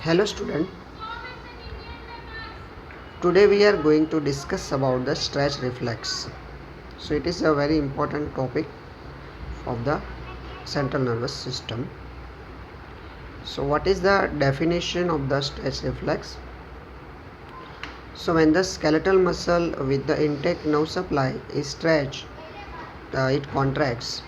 Hello student, today we are going to discuss about the stretch reflex. So it is a very important topic of the central nervous system. So what is the definition of the stretch reflex? So when the skeletal muscle with the intake nerve supply is stretched, it contracts.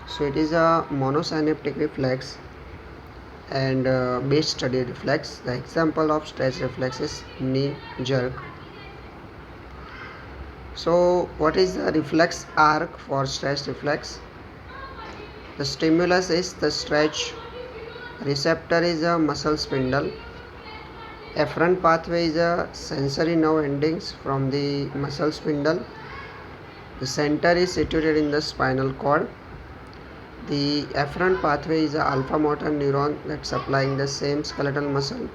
So it is a monosynaptic reflex and base study reflex. The example of stretch reflex is knee jerk. So what is the reflex arc for stretch reflex? The stimulus is the stretch, receptor is a muscle spindle, afferent pathway is a sensory nerve endings from the muscle spindle, the center is situated in the spinal cord, the afferent pathway is a alpha motor neuron that supplying the same skeletal muscle,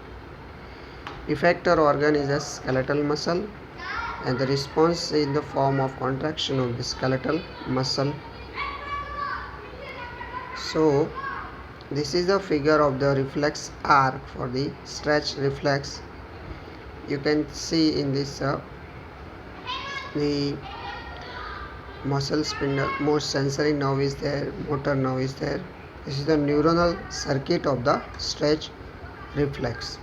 effector organ is a skeletal muscle, and the response is in the form of contraction of the skeletal muscle. So this is the figure of the reflex arc for the stretch reflex. You can see in this the muscle spindle, most sensory nerve is there, motor nerve is there. This is the neuronal circuit of the stretch reflex.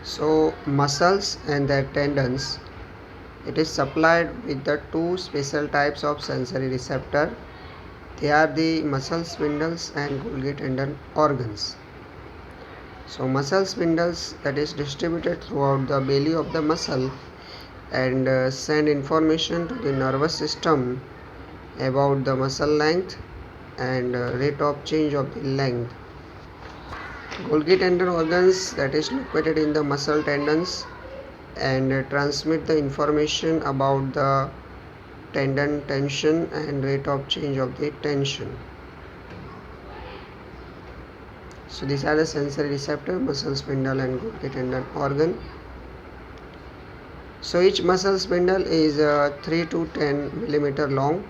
So muscles and their tendons, it is supplied with the two special types of sensory receptor. They are the muscle spindles and Golgi tendon organs. So muscle spindles that is distributed throughout the belly of the muscle and send information to the nervous system about the muscle length and rate of change of the length. Golgi tendon organs that is located in the muscle tendons and transmit the information about the tendon tension and rate of change of the tension. So these are the sensory receptor, muscle spindle and Golgi tendon organ. So each muscle spindle is 3 to 10 millimeter long.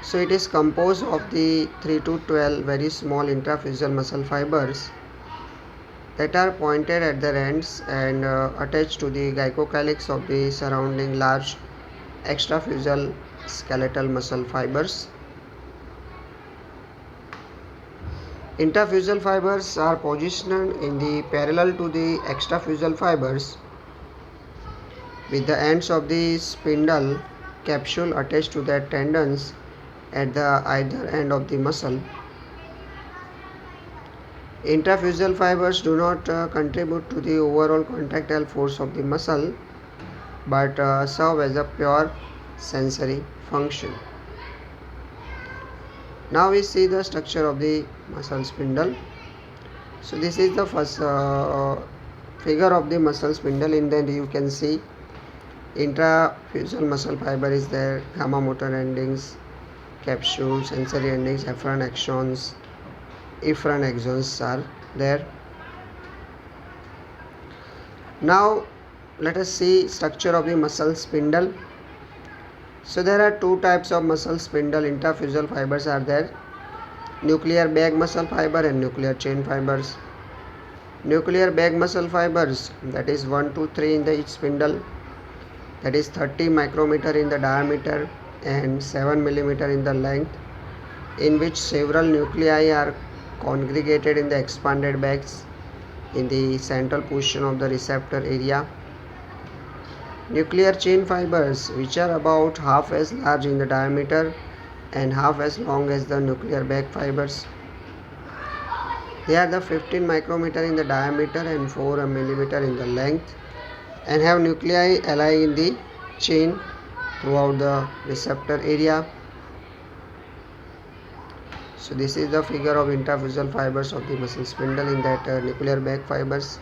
So it is composed of the 3 to 12 very small intrafusal muscle fibers that are pointed at their ends and attached to the gycocalyx of the surrounding large extrafusal skeletal muscle fibers. Intrafusal fibers are positioned in the parallel to the extrafusal fibers with the ends of the spindle capsule attached to their tendons at the either end of the muscle. Intrafusal fibers do not contribute to the overall contractile force of the muscle but serve as a pure sensory function. Now we see the structure of the muscle spindle. So this is the first figure of the muscle spindle. In that you can see intrafusal muscle fiber is there, gamma motor endings, capsule, sensory endings, afferent axons, efferent axons are there. Now let us see structure of the muscle spindle. So there are two types of muscle spindle intrafusal fibers are there, nuclear bag muscle fiber and nuclear chain fibers. Nuclear bag muscle fibers, that is 1 to 3 in the each spindle, that is 30 micrometer in the diameter and 7 millimeter in the length, in which several nuclei are congregated in the expanded bags in the central position of the receptor area. Nuclear chain fibers, which are about half as large in the diameter and half as long as the nuclear bag fibers. They are the 15 micrometer in the diameter and 4 millimeter in the length and have nuclei alike in the chain throughout the receptor area. So this is the figure of intrafusal fibers of the muscle spindle. In that nuclear bag fibers,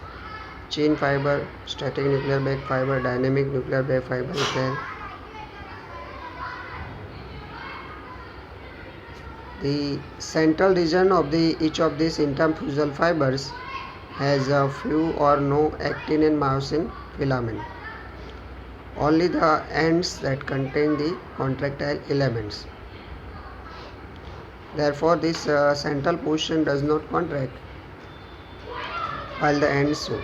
chain fiber, static nuclear bag fiber, dynamic nuclear bag fiber is there. The central region of each of these intrafusal fibers has a few or no actin and myosin filament. Only the ends that contain the contractile elements. Therefore, this central portion does not contract while the ends do.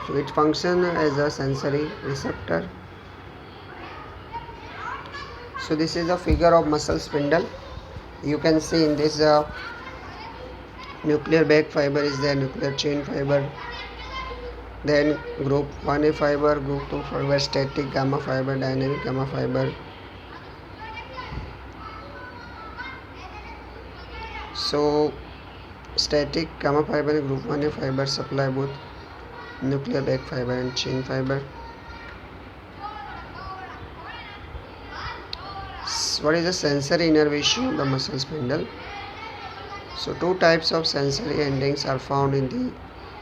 So it functions as a sensory receptor. So this is a figure of muscle spindle. You can see in this nuclear bag fiber is there, nuclear chain fiber, then group 1a fiber, group 2 fiber, static gamma fiber, dynamic gamma fiber. So static gamma fiber and group 1a fiber supply both nuclear bag fiber and chain fiber. What is the sensory innervation of the muscle spindle? So two types of sensory endings are found in the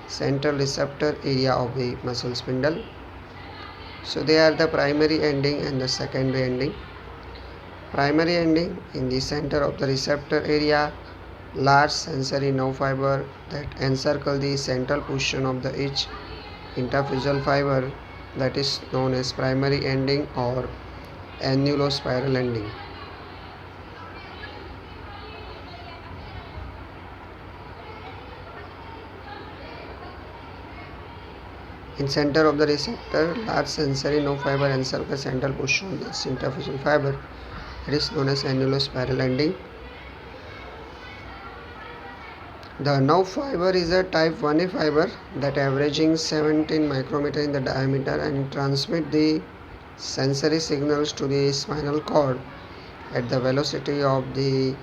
central receptor area of the muscle spindle. So they are the primary ending and the secondary ending. Primary ending in the center of the receptor area, large sensory nerve fiber that encircle the central portion of the each interphyseal fiber, that is known as primary ending or annulospiral ending. In center of the receptor, large sensory nerve fiber encircle central portion of the interphyseal fiber. It is known as annulospiral ending. The nerve fiber is a type 1a fiber that averaging 17 micrometer in the diameter and transmit the sensory signals to the spinal cord at the velocity of the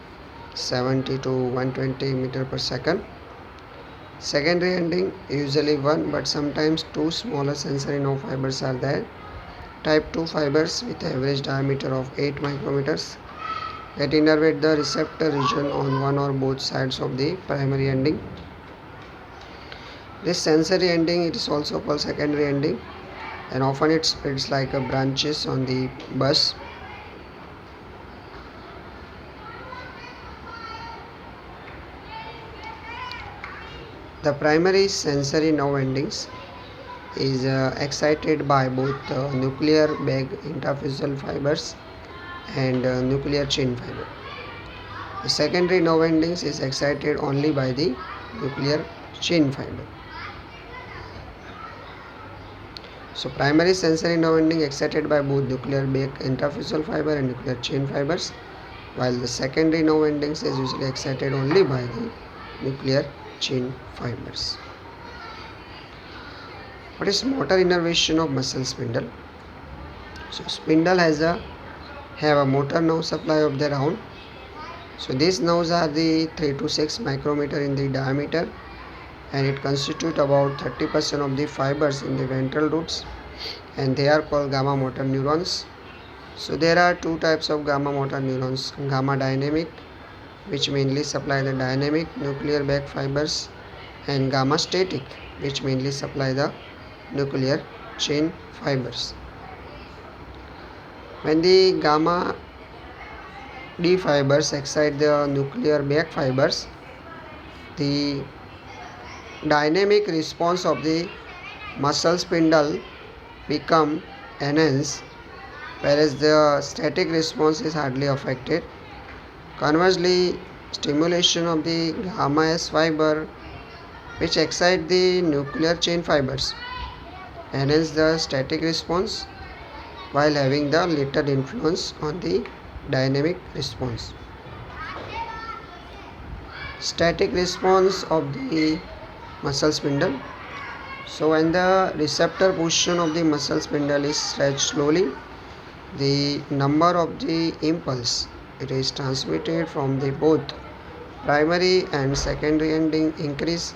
70 to 120 meter per second. Secondary ending, usually one but sometimes two smaller sensory nerve fibers are there. Type 2 fibers with average diameter of 8 micrometers that innervate the receptor region on one or both sides of the primary ending. This sensory ending, it is also called secondary ending, and often it spreads like a branches on the bus. The primary sensory nerve endings is excited by both nuclear bag interphyseal fibers and nuclear chain fiber. The secondary nerve endings is excited only by the nuclear chain fiber. So primary sensory nerve ending excited by both nuclear bag interphyseal fiber and nuclear chain fibers, while the secondary nerve endings is usually excited only by the nuclear chain fibers. What is motor innervation of muscle spindle? So spindle have a motor nerve supply of their own. So these nerves are the 3 to 6 micrometer in the diameter, and it constitute about 30% of the fibers in the ventral roots, and they are called gamma motor neurons. So there are two types of gamma motor neurons: gamma dynamic, which mainly supply the dynamic nuclear bag fibers, and gamma static, which mainly supply the nuclear chain fibers. When the gamma D fibers excite the nuclear bag fibers, the dynamic response of the muscle spindle become enhanced, whereas the static response is hardly affected. Conversely, stimulation of the gamma S fiber, which excite the nuclear chain fibers, enhance the static response while having the little influence on the dynamic response. Static response of the muscle spindle. So when the receptor portion of the muscle spindle is stretched slowly, the number of the impulse it is transmitted from the both primary and secondary ending increase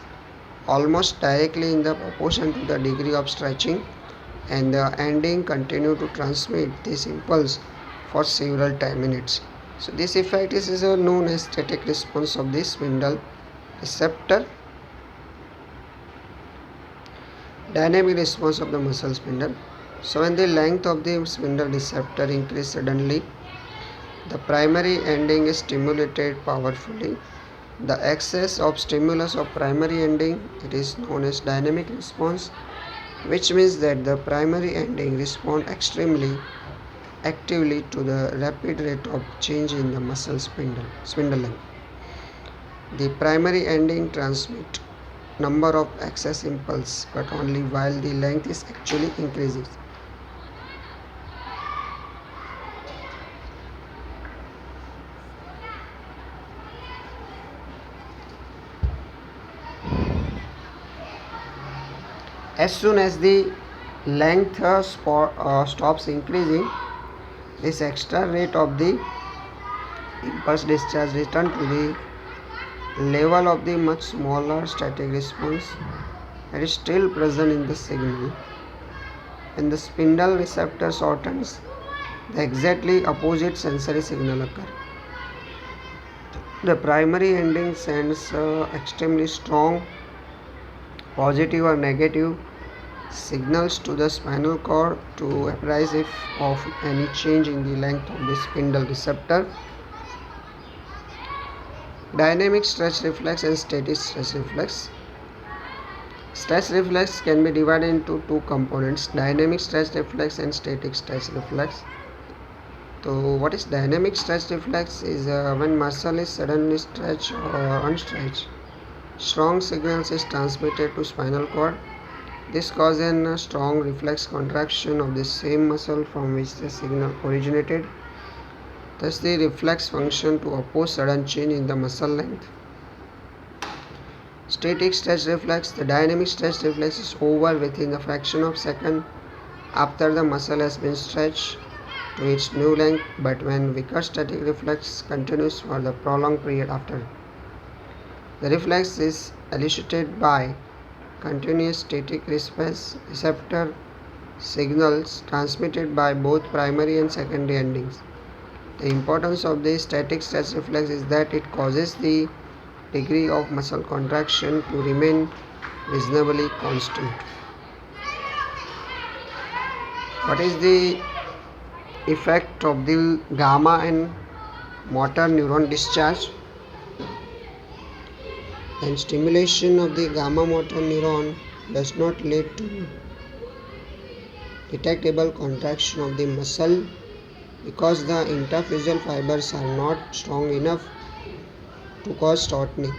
almost directly in the proportion to the degree of stretching, and the ending continue to transmit this impulse for several minutes. So this effect is known as static response of the spindle receptor. Dynamic response of the muscle spindle. So when the length of the spindle receptor increases suddenly, the primary ending is stimulated powerfully. The excess of stimulus of primary ending, it is known as dynamic response, which means that the primary ending respond extremely actively to the rapid rate of change in the muscle spindle length. The primary ending transmit number of excess impulse but only while the length is actually increases. As soon as the length stops increasing, this extra rate of the impulse discharge return to the level of the much smaller static response that is still present in the signal. When the spindle receptor shortens, the exactly opposite sensory signal occurs. The primary ending sends extremely strong positive or negative signals to the spinal cord to apprise if of any change in the length of the spindle receptor. Dynamic stretch reflex and static stretch reflex. Stretch reflex can be divided into two components, dynamic stretch reflex and static stretch reflex. So what is dynamic stretch reflex is when muscle is suddenly stretched or unstretched, strong signals is transmitted to spinal cord. This causes a strong reflex contraction of the same muscle from which the signal originated. Thus the reflex function to oppose sudden change in the muscle length. Static stretch reflex. The dynamic stretch reflex is over within a fraction of a second after the muscle has been stretched to its new length, but when weaker static reflex continues for the prolonged period after. The reflex is elicited by continuous static receptor signals transmitted by both primary and secondary endings. The importance of the static stretch reflex is that it causes the degree of muscle contraction to remain reasonably constant. What is the effect of the gamma and motor neuron discharge? And stimulation of the gamma motor neuron does not lead to detectable contraction of the muscle because the interphyseal fibers are not strong enough to cause shortening.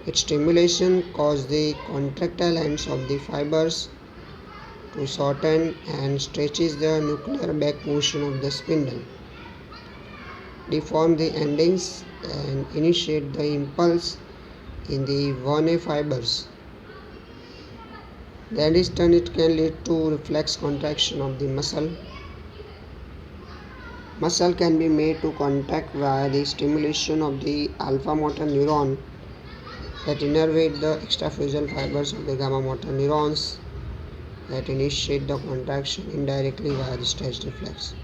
Its stimulation causes the contractile ends of the fibers to shorten and stretches the nuclear back portion of the spindle, deform the endings and initiate the impulse in the Wernicke fibers. That is turn it can lead to reflex contraction of the muscle. Muscle can be made to contract via the stimulation of the alpha motor neuron that innervate the extraphyseal fibers of the gamma motor neurons that initiate the contraction indirectly via the stretch reflex.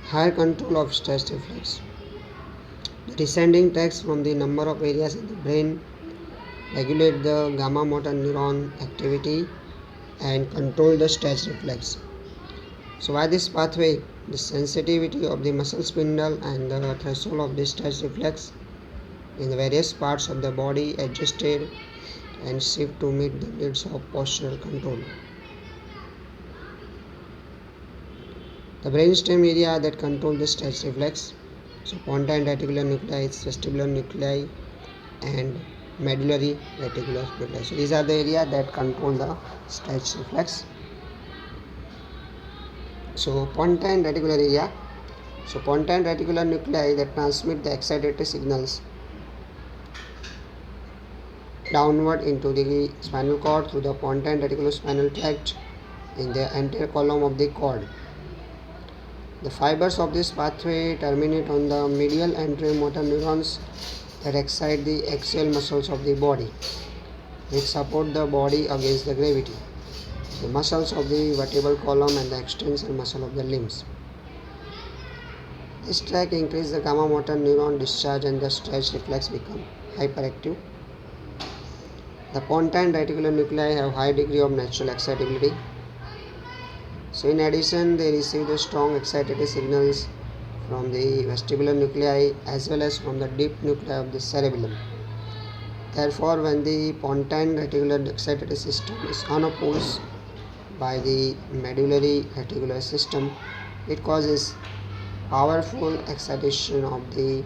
Higher control of stretch reflex. The descending tracks from the number of areas in the brain regulate the gamma motor neuron activity and control the stretch reflex. So by this pathway, the sensitivity of the muscle spindle and the threshold of the stretch reflex in the various parts of the body adjusted and shift to meet the needs of postural control. The brainstem area that control the stretch reflex. So pontine reticular nuclei, vestibular nuclei and medullary reticular nuclei. So these are the area that control the stretch reflex. So pontine reticular area. So pontine reticular nuclei that transmit the excitatory signals downward into the spinal cord through the pontine reticulospinal tract in the anterior column of the cord. The fibers of this pathway terminate on the medial anterior motor neurons that excite the axial muscles of the body, which support the body against the gravity, the muscles of the vertebral column and the extensor muscle of the limbs. This tract increases the gamma motor neuron discharge and the stretch reflex become hyperactive. The pontine reticular nuclei have high degree of natural excitability. So in addition, they receive the strong excitatory signals from the vestibular nuclei as well as from the deep nuclei of the cerebellum. Therefore, when the pontine reticular excitatory system is unopposed by the medullary reticular system, it causes powerful excitation of the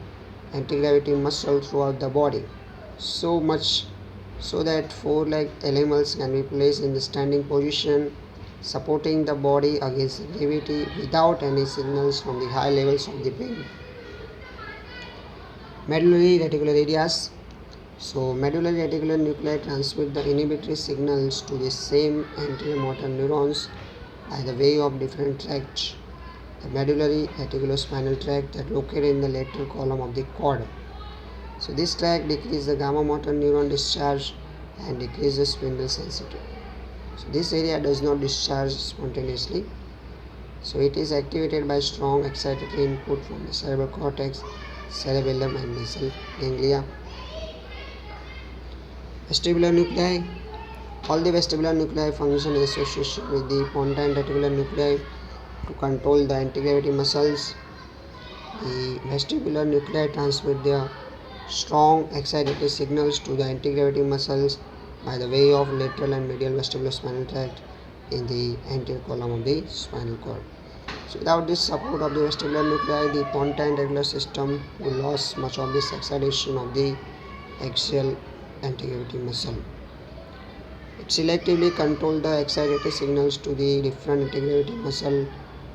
anti-gravity muscle throughout the body, so much so that four-leg animals can be placed in the standing position, supporting the body against the gravity without any signals from the high levels of the brain. Medullary reticular areas. So, medullary reticular nuclei transmit the inhibitory signals to the same anterior motor neurons by the way of different tracts. The medullary reticulospinal tract that located in the lateral column of the cord. So this tract decreases the gamma motor neuron discharge and decreases spindle sensitivity. So this area does not discharge spontaneously. So it is activated by strong excitatory input from the cerebral cortex, cerebellum and basal ganglia. Vestibular nuclei. All the vestibular nuclei function in association with the pontine reticular nuclei to control the anti-gravity muscles. The vestibular nuclei transmit their strong excitatory signals to the anti-gravity muscles by the way of lateral and medial vestibulospinal tract in the anterior column of the spinal cord. So without this support of the vestibular nuclei, the pontine reticular system will lose much of this excitation of the axial anti-gravity muscle. It selectively controls the excitatory signals to the different anti-gravity muscle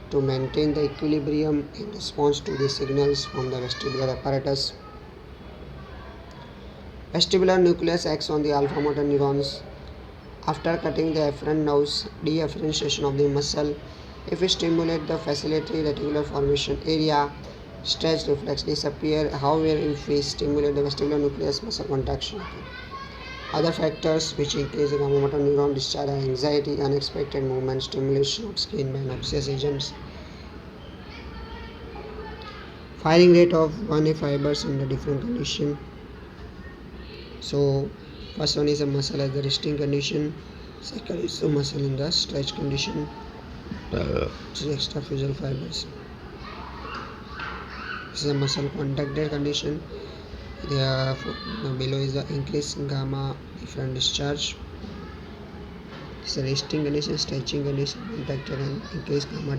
to maintain the equilibrium in response to the signals from the vestibular apparatus. Vestibular nucleus acts on the alpha motor neurons. After cutting the afferent nerves, deafferentiation of the muscle, if we stimulate the facilitatory reticular formation area, stretch reflex disappear. However, if we stimulate the vestibular nucleus, muscle contraction occurs. Other factors which increase the gamma motor neuron discharge are anxiety, unexpected movement, stimulation of skin by noxious agents. Firing rate of 1A fibers in the different condition. So first one is a muscle as the resting condition, second is the muscle in the stretch condition, which is extrafusal fibers. This is a muscle contracted condition. Below is the increased gamma efferent discharge. This is a resting condition, stretching condition, contracted and increased gamma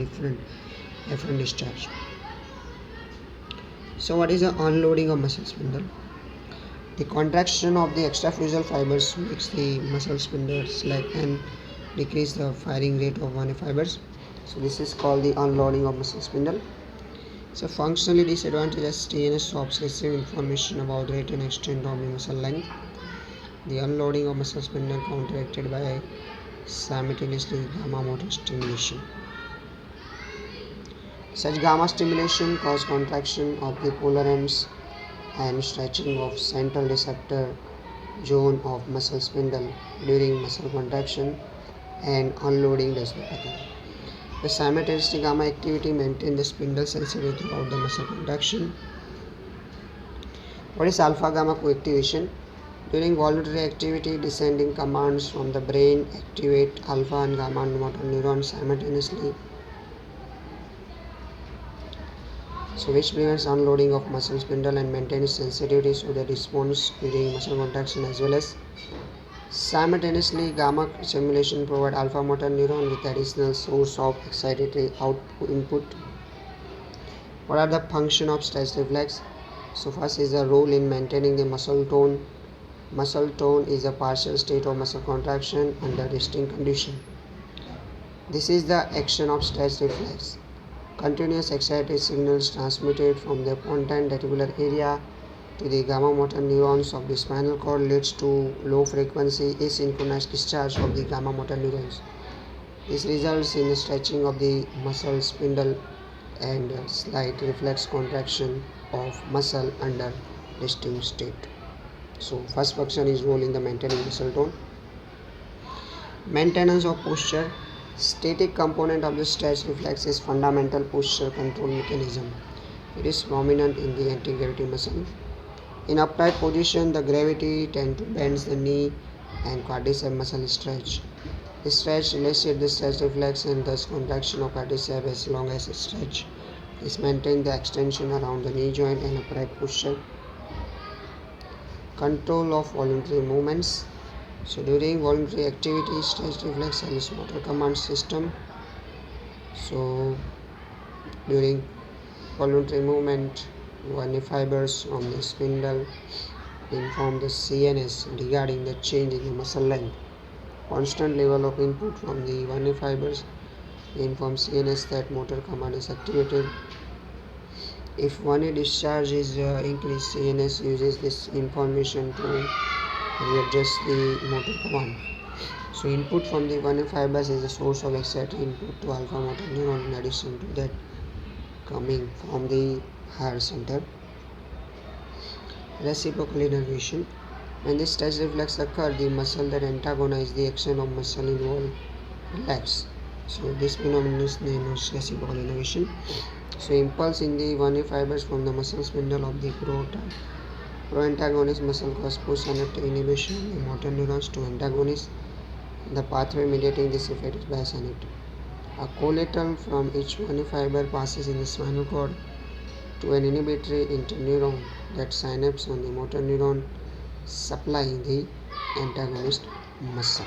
efferent discharge. So what is the unloading of muscle spindle? The contraction of the extrafusal fibers makes the muscle spindle slack and decrease the firing rate of 1A fibers. So this is called the unloading of muscle spindle. So functionally disadvantageous TNS stops receiving information about rate and extent of the muscle length. The unloading of muscle spindle counteracted by simultaneously gamma motor stimulation. Such gamma stimulation causes contraction of the polar ends and stretching of central receptor zone of muscle spindle during muscle contraction, and unloading does not occur. The simultaneous gamma activity maintains the spindle sensitivity throughout the muscle contraction. What is alpha gamma coactivation? During voluntary activity, descending commands from the brain activate alpha and gamma motor neurons simultaneously, so which prevents unloading of muscle spindle and maintains sensitivity so that response during muscle contraction as well as simultaneously gamma stimulation provide alpha motor neuron with additional source of excitatory input. What are the function of stretch reflex? So first is the role in maintaining the muscle tone. Muscle tone is a partial state of muscle contraction under resting condition. This is the action of stretch reflex. Continuous excitatory signals transmitted from the pontine reticular area to the gamma motor neurons of the spinal cord leads to low frequency asynchronous discharge of the gamma motor neurons. This results in the stretching of the muscle spindle and slight reflex contraction of muscle under resting state. So first function is role in the maintaining muscle tone. Maintenance of posture. Static component of the stretch reflex is fundamental posture control mechanism. It is prominent in the anti-gravity muscle. In upright position, the gravity tends to bend the knee and quadricep muscle stretch. The stretch elicits the stretch reflex and thus contraction of quadricep as long as it stretch. This maintains the extension around the knee joint and upright posture. control of voluntary movements. So during voluntary activity, stretch reflex is motor command system. So during voluntary movement, nerve fibers from the spindle inform the CNS regarding the change in the muscle length. Constant level of input from the nerve fibers informs CNS that motor command is activated. If 1A discharge is increased, CNS uses this information to readjust the motor command. So input from the 1A fibers is a source of excitatory input to alpha motor neuron in addition to that coming from the higher center. Reciprocal innervation. When this stretch reflex occurs, the muscle that antagonizes the action of muscle involved relax. So this phenomenon is known as reciprocal innervation. So impulse in the 1A fibers from the muscle spindle of the pro-antagonist muscle cause push and inhibition of the motor neurons to antagonize. The pathway mediating this effect is biosynaptic. A collateral from each 1A fiber passes in the spinal cord to an inhibitory interneuron that synapses on the motor neuron supplying the antagonist muscle.